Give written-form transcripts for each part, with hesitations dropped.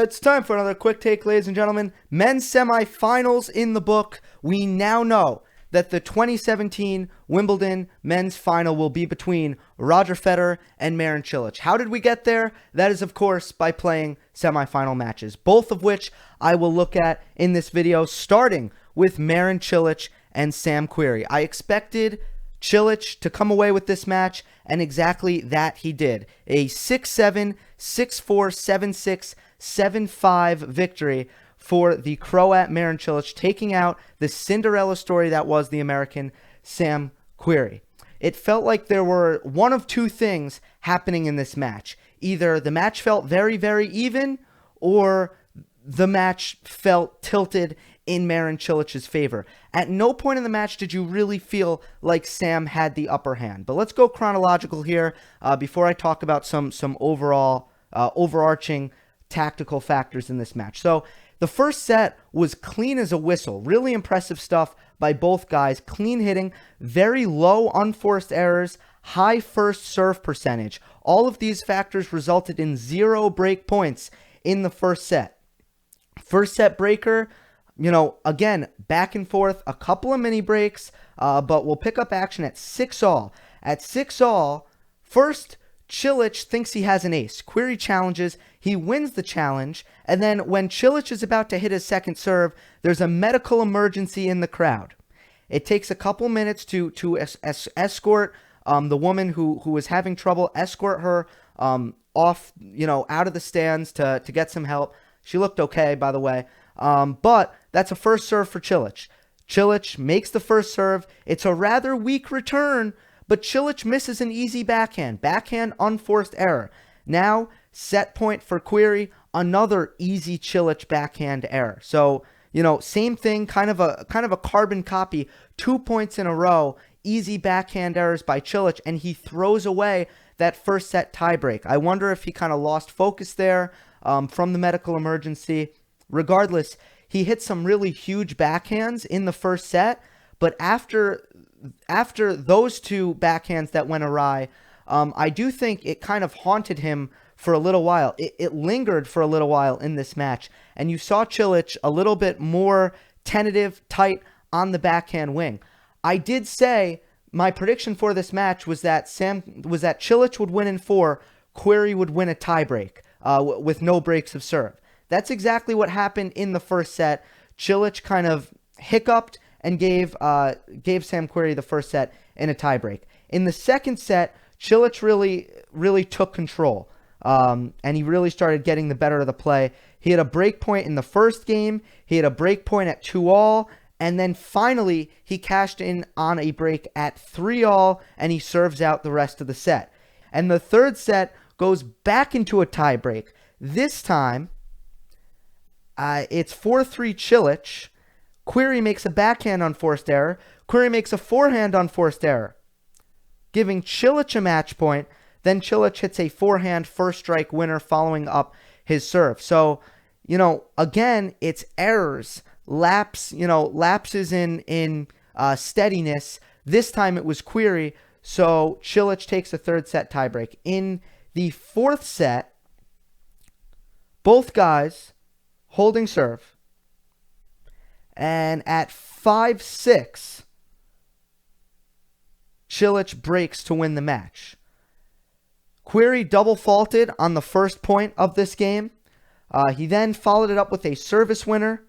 It's time for another quick take, ladies and gentlemen. Men's semifinals in the book. We now know that the 2017 Wimbledon men's final will be between Roger Federer and Marin Cilic. How did we get there? That is, of course, by playing semifinal matches, both of which I will look at in this video, starting with Marin Cilic and Sam Querrey. I expected Cilic to come away with this match, and exactly that he did. A 6-7, 6-4, 7-6, 7-5 victory for the Croat Marin Cilic, taking out the Cinderella story that was the American Sam Querrey. It felt like there were one of two things happening in this match. Either the match felt very, very even, or the match felt tilted in Marin Cilic's favor. At no point in the match did you really feel like Sam had the upper hand. But let's go chronological here before I talk about some overall overarching tactical factors in this match. So the first set was clean as a whistle. Really impressive stuff by both guys. Clean hitting, very low unforced errors, high first serve percentage. All of these factors resulted in 0 break points in the first set. First set breaker, again, back and forth, a couple of mini breaks, but we'll pick up action at 6-all. At 6-all, first, Cilic thinks he has an ace. Querrey challenges, he wins the challenge, and then when Cilic is about to hit his second serve, there's a medical emergency in the crowd. It takes a couple minutes to escort the woman who was having trouble, escort her off, out of the stands to get some help. She looked okay, by the way. But that's a first serve for Cilic. Cilic makes the first serve. It's a rather weak return, but Cilic misses an easy backhand. Backhand unforced error. Now, set point for Querrey, another easy Cilic backhand error. So, same thing, kind of a carbon copy. 2 points in a row, easy backhand errors by Cilic, and he throws away that first set tiebreak. I wonder if he kind of lost focus there from the medical emergency. Regardless, he hit some really huge backhands in the first set, but after those two backhands that went awry, I do think it kind of haunted him for a little while. It lingered for a little while in this match, and you saw Cilic a little bit more tentative, tight on the backhand wing. I did say my prediction for this match was that Cilic would win in 4, Querrey would win a tiebreak with no breaks of serve. That's exactly what happened in the first set. Cilic kind of hiccuped and gave Sam Querrey the first set in a tiebreak. In the second set, Cilic really took control, and he really started getting the better of the play. He had a break point in the first game. He had a break point at 2-all, and then finally he cashed in on a break at 3-all, and he serves out the rest of the set. And the third set goes back into a tiebreak. This time, it's 4-3 Cilic. Querrey makes a backhand unforced error. Querrey makes a forehand unforced error, giving Cilic a match point. Then Cilic hits a forehand first strike winner following up his serve. So, again, it's errors, lapses in steadiness. This time it was Querrey, so Cilic takes a third set tiebreak. In the fourth set, both guys holding serve, and at 5-6, Cilic breaks to win the match. Querrey double faulted on the first point of this game. He then followed it up with a service winner.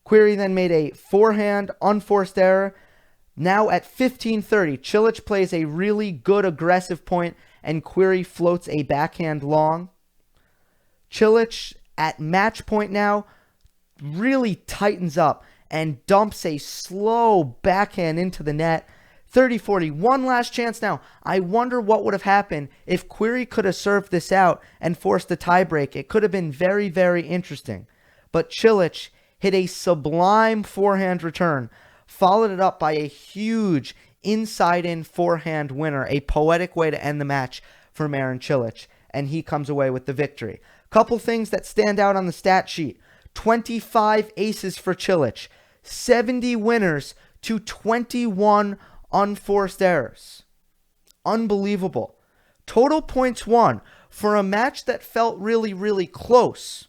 Querrey then made a forehand unforced error. Now at 15-30, Cilic plays a really good aggressive point, and Querrey floats a backhand long. Cilic at match point now really tightens up and dumps a slow backhand into the net. 30-40, one last chance now. I wonder what would have happened if Querrey could have served this out and forced the tiebreak. It could have been very, very interesting. But Cilic hit a sublime forehand return, followed it up by a huge inside-in forehand winner, a poetic way to end the match for Marin Cilic, and he comes away with the victory. Couple things that stand out on the stat sheet. 25 aces for Cilic, 70 winners to 21 unforced errors. Unbelievable. Total points won for a match that felt really, really close.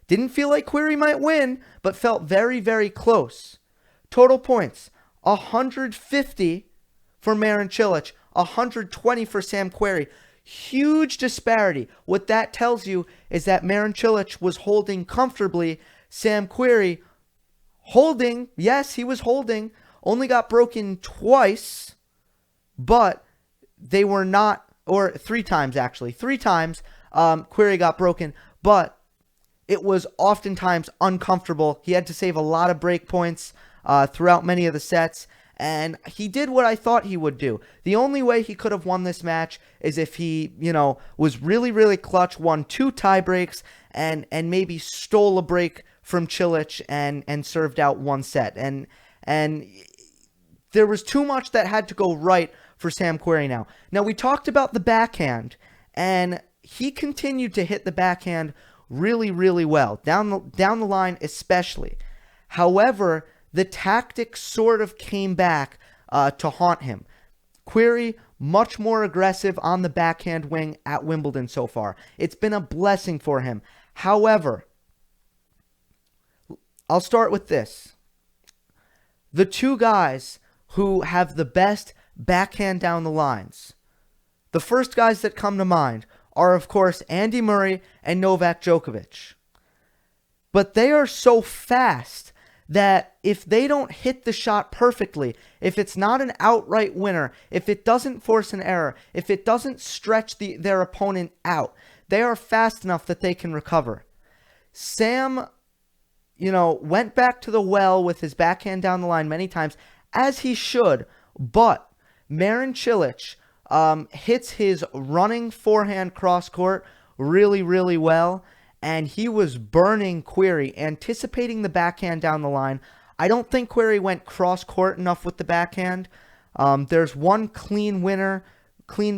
Didn't feel like Querrey might win, but felt very, very close. Total points, 150 for Marin Cilic, 120 for Sam Querrey. Huge disparity. What that tells you is that Marin Cilic was holding comfortably. Sam Querrey holding, yes, he was holding, only got broken twice, but they were not, or 3 times actually. 3 times Querrey got broken, but it was oftentimes uncomfortable. He had to save a lot of break points throughout many of the sets, and he did what I thought he would do. The only way he could have won this match is if he, was really, really clutch, won 2 tie breaks, and maybe stole a break from Cilic and served out 1 set. And there was too much that had to go right for Sam Querrey now. Now, we talked about the backhand, and he continued to hit the backhand really, really well, down the line especially. However, the tactics sort of came back to haunt him. Querrey, much more aggressive on the backhand wing at Wimbledon so far. It's been a blessing for him. However, I'll start with this. The 2 guys who have the best backhand down the lines, the first guys that come to mind are, of course, Andy Murray and Novak Djokovic. But they are so fast that if they don't hit the shot perfectly, if it's not an outright winner, if it doesn't force an error, if it doesn't stretch their opponent out, they are fast enough that they can recover. Sam, went back to the well with his backhand down the line many times, as he should, but Marin Cilic hits his running forehand cross court really, really well, and he was burning Querrey, anticipating the backhand down the line. I don't think Querrey went cross court enough with the backhand. There's one clean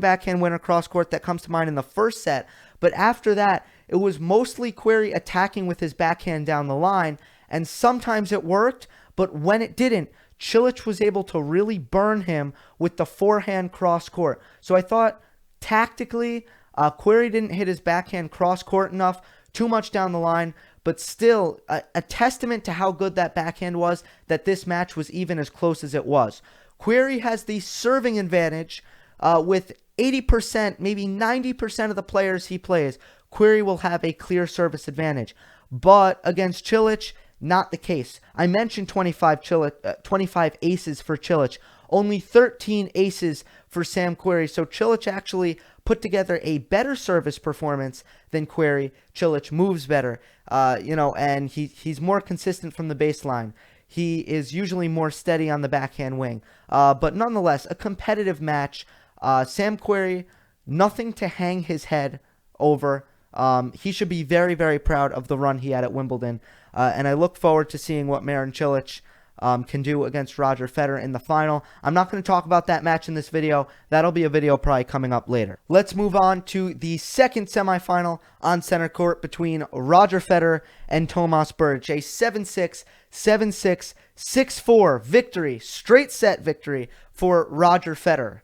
backhand winner cross court that comes to mind in the first set, but after that, it was mostly Querrey attacking with his backhand down the line, and sometimes it worked, but when it didn't, Cilic was able to really burn him with the forehand cross court. So I thought tactically, Querrey didn't hit his backhand cross court enough, too much down the line, but still a testament to how good that backhand was, that this match was even as close as it was. Querrey has the serving advantage with 80%, maybe 90% of the players he plays. Querrey will have a clear service advantage. But against Cilic, not the case. I mentioned 25 aces for Cilic, only 13 aces for Sam Querrey. So Cilic actually put together a better service performance than Querrey. Cilic moves better, and he's more consistent from the baseline. He is usually more steady on the backhand wing. But nonetheless, a competitive match. Sam Querrey, nothing to hang his head over. He should be very, very proud of the run he had at Wimbledon. And I look forward to seeing what Marin Cilic can do against Roger Federer in the final. I'm not going to talk about that match in this video. That'll be a video probably coming up later. Let's move on to the second semifinal on center court between Roger Federer and Tomas Berdych. A 7-6, 7-6, 6-4 victory, straight set victory for Roger Federer.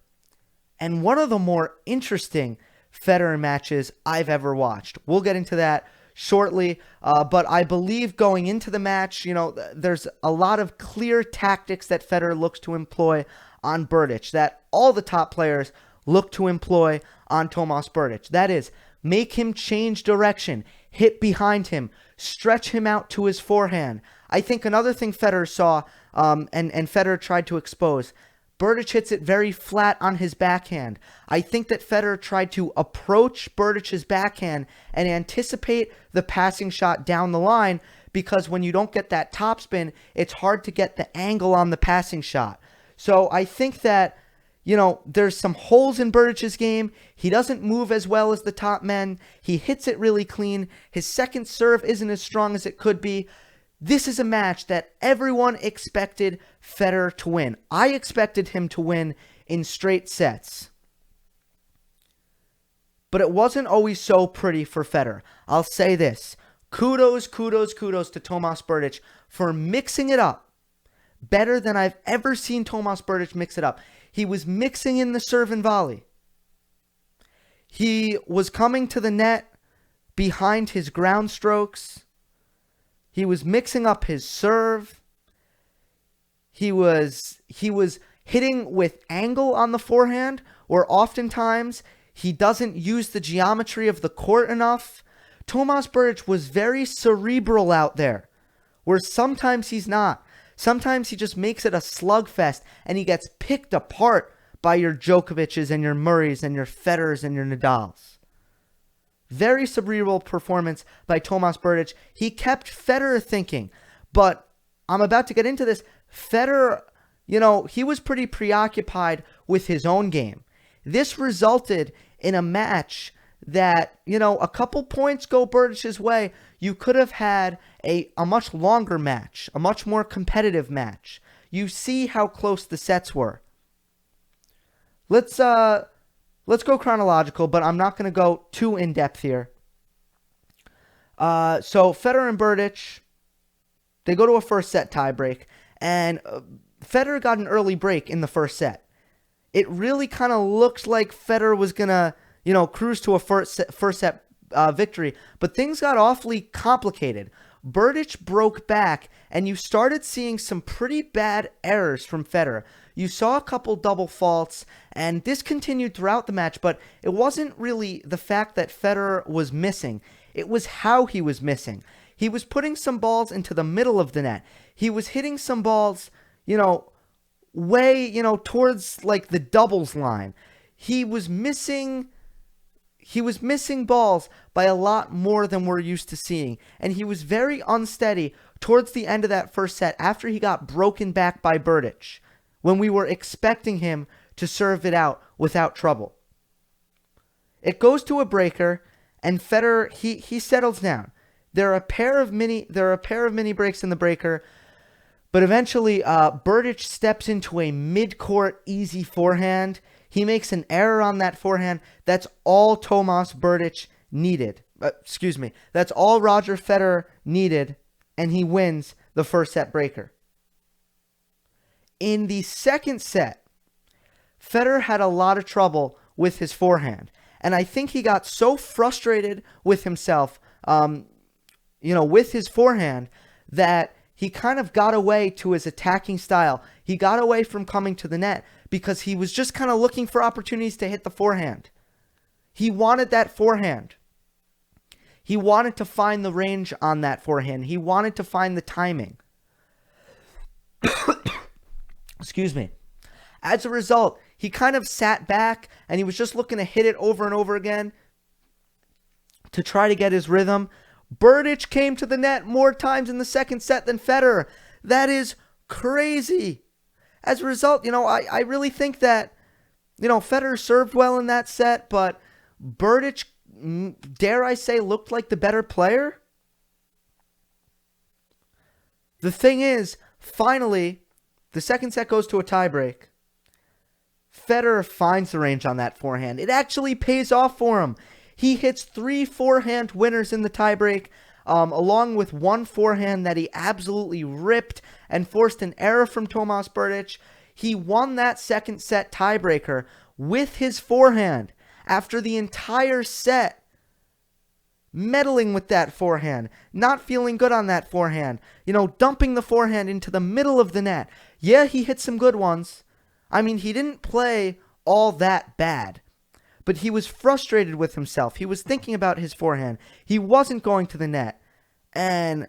And one of the more interesting Federer matches I've ever watched. We'll get into that shortly, but I believe going into the match, there's a lot of clear tactics that Federer looks to employ on Berdych, that all the top players look to employ on Tomas Berdych. That is, make him change direction, hit behind him, stretch him out to his forehand. I think another thing Federer saw, and Federer tried to expose, Berdych hits it very flat on his backhand. I think that Federer tried to approach Berdych's backhand and anticipate the passing shot down the line, because when you don't get that topspin, it's hard to get the angle on the passing shot. So I think that, there's some holes in Berdych's game. He doesn't move as well as the top men. He hits it really clean. His second serve isn't as strong as it could be. This is a match that everyone expected Federer to win. I expected him to win in straight sets. But it wasn't always so pretty for Federer. I'll say this. Kudos to Tomas Berdych for mixing it up better than I've ever seen Tomas Berdych mix it up. He was mixing in the serve and volley. He was coming to the net behind his ground strokes. He was mixing up his serve. He was hitting with angle on the forehand, where oftentimes he doesn't use the geometry of the court enough. Tomas Berdych was very cerebral out there, where sometimes he's not. Sometimes he just makes it a slugfest, and he gets picked apart by your Djokovic's and your Murray's and your Federer's and your Nadal's. Very cerebral performance by Tomas Berdych. He kept Federer thinking, but I'm about to get into this. Federer, he was pretty preoccupied with his own game. This resulted in a match that, a couple points go Berdych's way. You could have had a much longer match, a much more competitive match. You see how close the sets were. Let's go chronological, but I'm not going to go too in-depth here. So Federer and Berdych, they go to a first set tiebreak, and Federer got an early break in the first set. It really kind of looked like Federer was going to, cruise to a first set victory, but things got awfully complicated. Berdych broke back, and you started seeing some pretty bad errors from Federer. You saw a couple double faults, and this continued throughout the match, but it wasn't really the fact that Federer was missing. It was how he was missing. He was putting some balls into the middle of the net. He was hitting some balls, way, towards like the doubles line. He was missing balls by a lot more than we're used to seeing. And he was very unsteady towards the end of that first set after he got broken back by Berdych, when we were expecting him to serve it out without trouble. It goes to a breaker, and Federer, he settles down. There are a pair of mini breaks in the breaker, but eventually Berdych steps into a mid-court easy forehand. He makes an error on that forehand. That's all Tomas Berdych needed. That's all Roger Federer needed, and he wins the first set breaker. In the second set, Federer had a lot of trouble with his forehand, and I think he got so frustrated with himself, with his forehand, that he kind of got away to his attacking style. He got away from coming to the net because he was just kind of looking for opportunities to hit the forehand. He wanted that forehand. He wanted to find the range on that forehand. He wanted to find the timing. Excuse me. As a result, he kind of sat back and he was just looking to hit it over and over again to try to get his rhythm. Berdych came to the net more times in the second set than Federer. That is crazy. As a result, I really think that, Federer served well in that set, but Berdych, dare I say, looked like the better player. The thing is, finally, the second set goes to a tiebreak. Federer finds the range on that forehand. It actually pays off for him. He hits 3 forehand winners in the tiebreak, along with one forehand that he absolutely ripped and forced an error from Tomas Berdych. He won that second set tiebreaker with his forehand after the entire set meddling with that forehand, not feeling good on that forehand, dumping the forehand into the middle of the net. Yeah, he hit some good ones. I mean, he didn't play all that bad, but he was frustrated with himself. He was thinking about his forehand. He wasn't going to the net. And,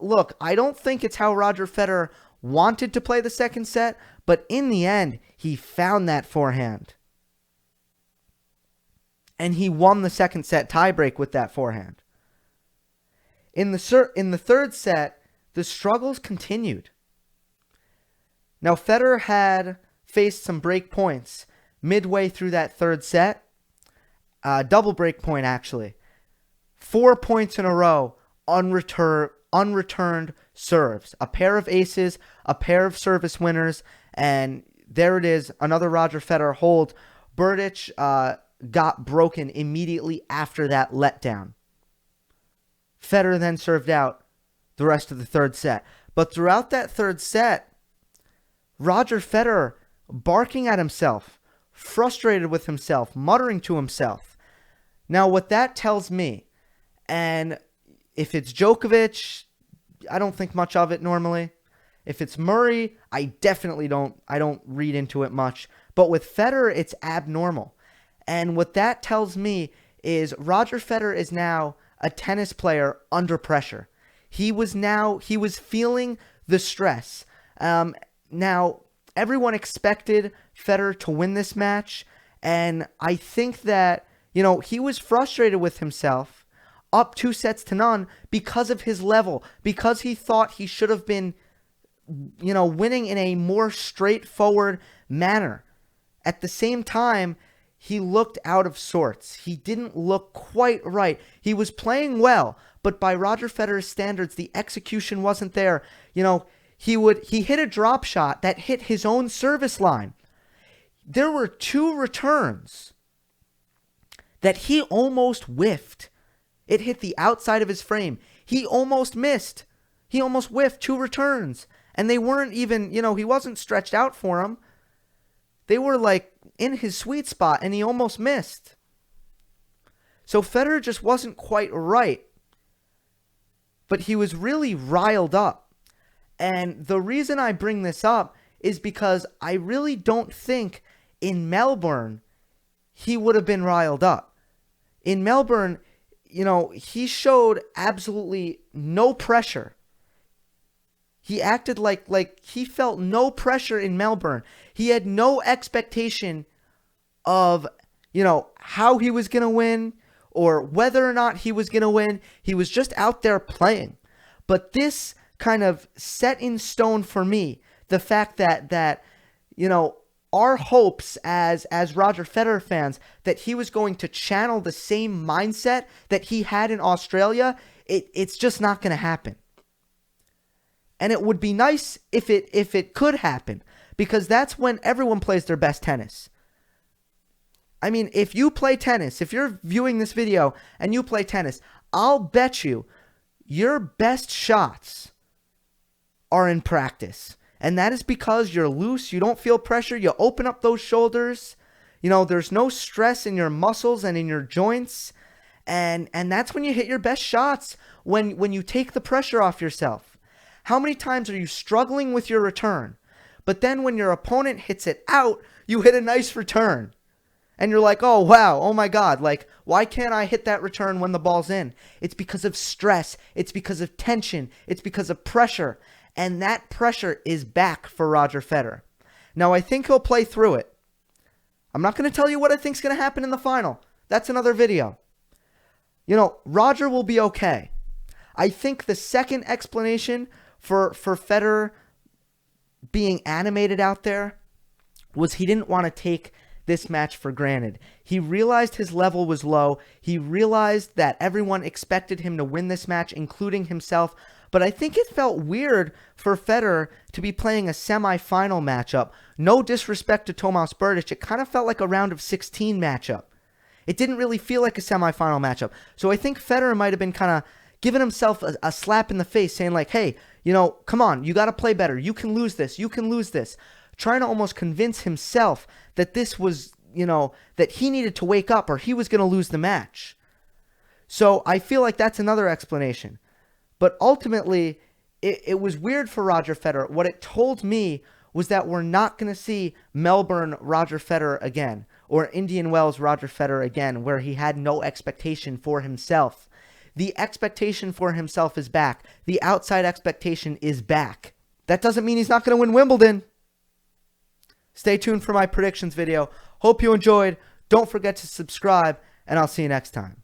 look, I don't think it's how Roger Federer wanted to play the second set, but in the end, he found that forehand. And he won the second set tiebreak with that forehand. In the third set, the struggles continued. Now, Federer had faced some break points midway through that third set. Double break point, actually. 4 points in a row, unreturned serves. A pair of aces, a pair of service winners, and there it is, another Roger Federer hold. Berdych got broken immediately after that letdown. Federer then served out the rest of the third set. But throughout that third set, Roger Federer barking at himself, frustrated with himself, muttering to himself. Now, what that tells me, and If it's Djokovic, I don't think much of it normally. If it's Murray, I don't read into it much. But with Federer, it's abnormal. And what that tells me is Roger Federer is now a tennis player under pressure. He was feeling the stress. Now, everyone expected Federer to win this match, and I think that, he was frustrated with himself, up 2-0 because of his level, because he thought he should have been, winning in a more straightforward manner. At the same time, he looked out of sorts. He didn't look quite right. He was playing well, but by Roger Federer's standards, the execution wasn't there. He hit a drop shot that hit his own service line. There were 2 returns that he almost whiffed. It hit the outside of his frame. He almost missed. He almost whiffed 2 returns. And they weren't even, he wasn't stretched out for him. They were like in his sweet spot, and he almost missed. So Federer just wasn't quite right. But he was really riled up. And the reason I bring this up is because I really don't think in Melbourne he would have been riled up. In Melbourne, he showed absolutely no pressure. He acted like he felt no pressure in Melbourne. He had no expectation of, how he was going to win or whether or not he was going to win. He was just out there playing. But this kind of set in stone for me the fact that our hopes as Roger Federer fans that he was going to channel the same mindset that he had in Australia, it's just not going to happen. And it would be nice if it could happen, because that's when everyone plays their best tennis. I mean, if you play tennis, if you're viewing this video and you play tennis, I'll bet you your best shots are in practice. And that is because you're loose, you don't feel pressure, you open up those shoulders, there's no stress in your muscles and in your joints. And that's when you hit your best shots, when you take the pressure off yourself. How many times are you struggling with your return, but then when your opponent hits it out, you hit a nice return? And you're like, oh, wow, oh my God, why can't I hit that return when the ball's in? It's because of stress. It's because of tension. It's because of pressure. And that pressure is back for Roger Federer. Now, I think he'll play through it. I'm not going to tell you what I think's going to happen in the final. That's another video. Roger will be okay. I think the second explanation for Federer being animated out there was he didn't want to take this match for granted. He realized his level was low. He realized that everyone expected him to win this match, including himself. But I think it felt weird for Federer to be playing a semifinal matchup. No disrespect to Tomas Berdych. It kind of felt like a round of 16 matchup. It didn't really feel like a semifinal matchup. So I think Federer might have been kind of giving himself a slap in the face, saying like, hey, come on, you got to play better. You can lose this. You can lose this. Trying to almost convince himself that this was, that he needed to wake up or he was going to lose the match. So I feel like that's another explanation. But ultimately, it was weird for Roger Federer. What it told me was that we're not going to see Melbourne Roger Federer again, or Indian Wells Roger Federer again, where he had no expectation for himself. The expectation for himself is back. The outside expectation is back. That doesn't mean he's not going to win Wimbledon. Stay tuned for my predictions video. Hope you enjoyed. Don't forget to subscribe, and I'll see you next time.